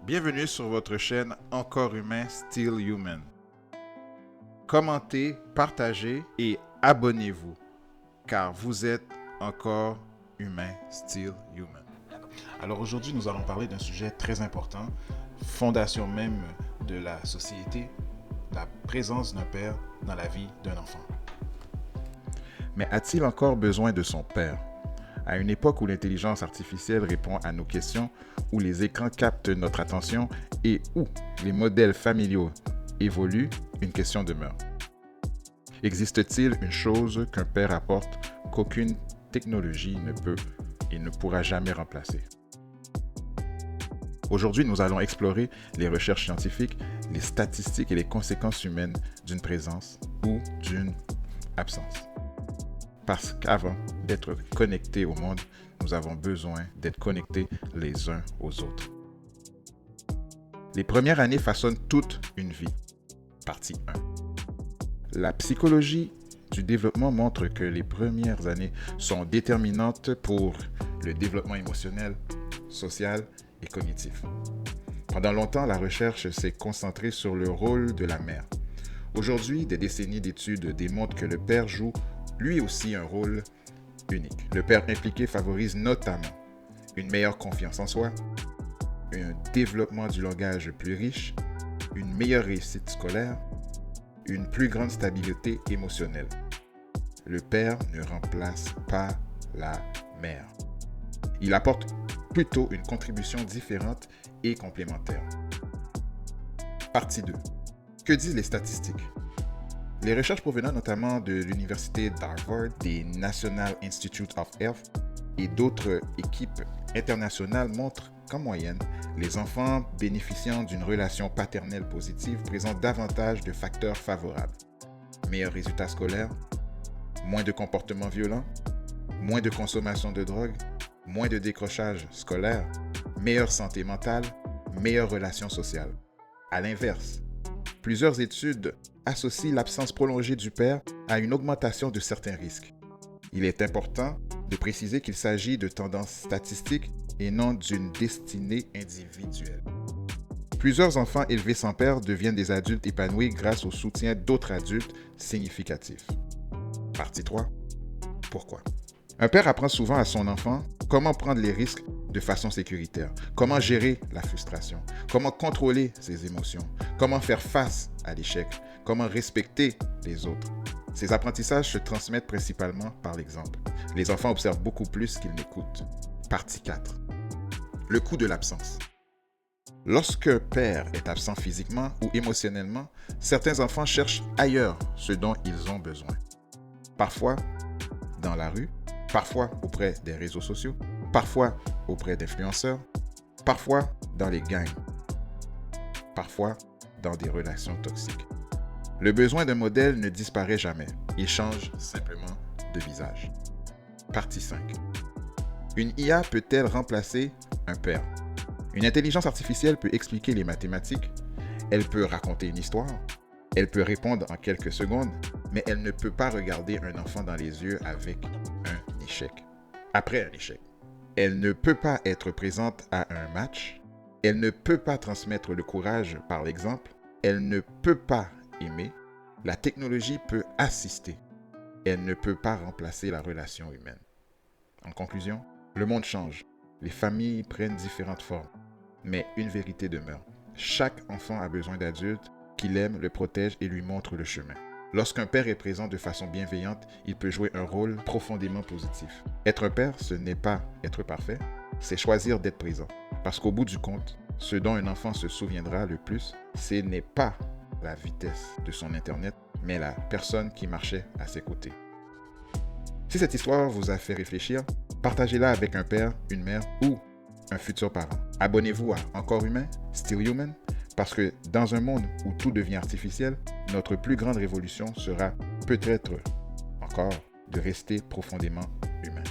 Bienvenue sur votre chaîne Encore Humain, Still Human. Commentez, partagez et abonnez-vous, car vous êtes encore humain, still human. Alors aujourd'hui, nous allons parler d'un sujet très important, fondation même de la société, la présence d'un père dans la vie d'un enfant. Mais a-t-il encore besoin de son père? À une époque où l'intelligence artificielle répond à nos questions, où les écrans captent notre attention et où les modèles familiaux évoluent, une question demeure. Existe-t-il une chose qu'un père apporte qu'aucune technologie ne peut et ne pourra jamais remplacer? Aujourd'hui, nous allons explorer les recherches scientifiques, les statistiques et les conséquences humaines d'une présence ou d'une absence. Parce qu'avant d'être connectés au monde, nous avons besoin d'être connectés les uns aux autres. Les premières années façonnent toute une vie. Partie 1. La psychologie du développement montre que les premières années sont déterminantes pour le développement émotionnel, social et cognitif. Pendant longtemps, la recherche s'est concentrée sur le rôle de la mère. Aujourd'hui, des décennies d'études démontrent que le père joue lui aussi un rôle unique. Le père impliqué favorise notamment une meilleure confiance en soi, un développement du langage plus riche, une meilleure réussite scolaire, une plus grande stabilité émotionnelle. Le père ne remplace pas la mère. Il apporte plutôt une contribution différente et complémentaire. Partie 2. Que disent les statistiques? Les recherches provenant notamment de l'Université d'Harvard, des National Institutes of Health et d'autres équipes internationales montrent qu'en moyenne, les enfants bénéficiant d'une relation paternelle positive présentent davantage de facteurs favorables. Meilleurs résultats scolaires, moins de comportements violents, moins de consommation de drogue, moins de décrochage scolaire, meilleure santé mentale, meilleures relations sociales. À l'inverse, plusieurs études associent l'absence prolongée du père à une augmentation de certains risques. Il est important de préciser qu'il s'agit de tendances statistiques et non d'une destinée individuelle. Plusieurs enfants élevés sans père deviennent des adultes épanouis grâce au soutien d'autres adultes significatifs. Partie 3. Pourquoi? Un père apprend souvent à son enfant comment prendre les risques de façon sécuritaire, comment gérer la frustration, comment contrôler ses émotions, comment faire face à l'échec, comment respecter les autres. Ces apprentissages se transmettent principalement par l'exemple. Les enfants observent beaucoup plus qu'ils n'écoutent. Partie 4. Le coût de l'absence. Lorsqu'un père est absent physiquement ou émotionnellement, certains enfants cherchent ailleurs ce dont ils ont besoin. Parfois dans la rue, parfois auprès des réseaux sociaux, parfois auprès d'influenceurs, parfois dans les gangs, parfois dans des relations toxiques. Le besoin d'un modèle ne disparaît jamais, il change simplement de visage. Partie 5. Une IA peut-elle remplacer un père? Une intelligence artificielle peut expliquer les mathématiques, elle peut raconter une histoire, elle peut répondre en quelques secondes, mais elle ne peut pas regarder un enfant dans les yeux avec un échec. Après un échec. Elle ne peut pas être présente à un match, elle ne peut pas transmettre le courage par l'exemple, elle ne peut pas aimer, la technologie peut assister, elle ne peut pas remplacer la relation humaine. En conclusion, le monde change, les familles prennent différentes formes, mais une vérité demeure. Chaque enfant a besoin d'adultes qui l'aiment, le protègent et lui montrent le chemin. Lorsqu'un père est présent de façon bienveillante, il peut jouer un rôle profondément positif. Être un père, ce n'est pas être parfait, c'est choisir d'être présent. Parce qu'au bout du compte, ce dont un enfant se souviendra le plus, ce n'est pas la vitesse de son Internet, mais la personne qui marchait à ses côtés. Si cette histoire vous a fait réfléchir, partagez-la avec un père, une mère ou un futur parent. Abonnez-vous à Encore Humain, Still Human, parce que dans un monde où tout devient artificiel, notre plus grande révolution sera peut-être encore de rester profondément humain.